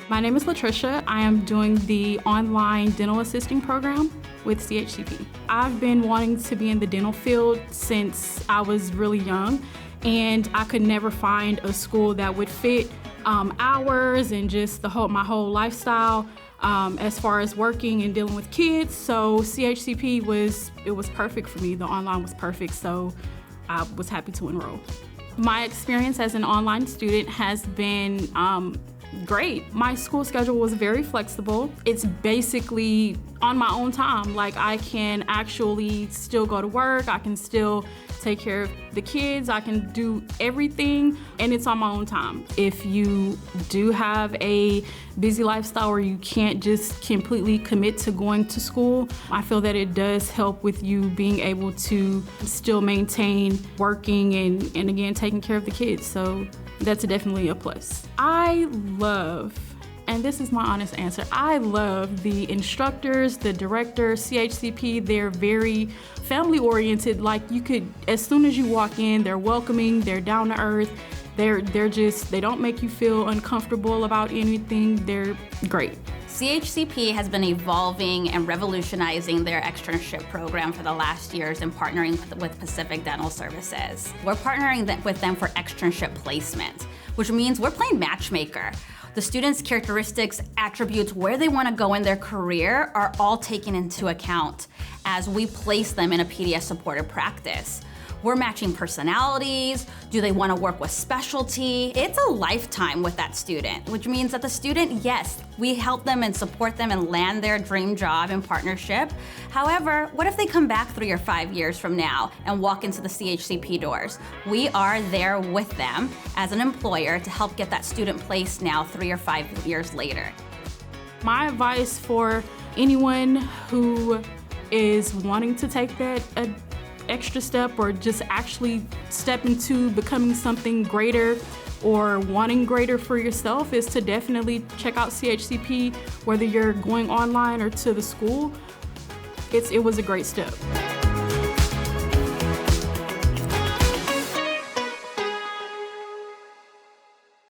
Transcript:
My name is Latricia. I am doing the online dental assisting program with CHCP. I've been wanting to be in the dental field since I was really young, and I could never find a school that would fit hours and just my whole lifestyle as far as working and dealing with kids. So CHCP was perfect for me. The online was perfect, so I was happy to enroll. My experience as an online student has been great. My school schedule was very flexible. It's basically on my own time. Like, I can actually still go to work, I can still take care of the kids, I can do everything, and it's on my own time. If you do have a busy lifestyle or you can't just completely commit to going to school, I feel that it does help with you being able to still maintain working and again, taking care of the kids. So that's definitely a plus. I love, and this is my honest answer, I love the instructors, the directors, CHCP. They're very family oriented. Like, you could, as soon as you walk in, they're welcoming, they're down to earth. They don't make you feel uncomfortable about anything. They're great. CHCP has been evolving and revolutionizing their externship program for the last years and partnering with Pacific Dental Services. We're partnering with them for externship placement, which means we're playing matchmaker. The students' characteristics, attributes, where they want to go in their career are all taken into account as we place them in a PDS-supported practice. We're matching personalities. Do they want to work with specialty? It's a lifetime with that student, which means that the student, yes, we help them and support them and land their dream job in partnership. However, what if they come back 3 or 5 years from now and walk into the CHCP doors? We are there with them as an employer to help get that student placed now 3 or 5 years later. My advice for anyone who is wanting to take that extra step or just actually step into becoming something greater or wanting greater for yourself is to definitely check out CHCP, whether you're going online or to the school. It was a great step.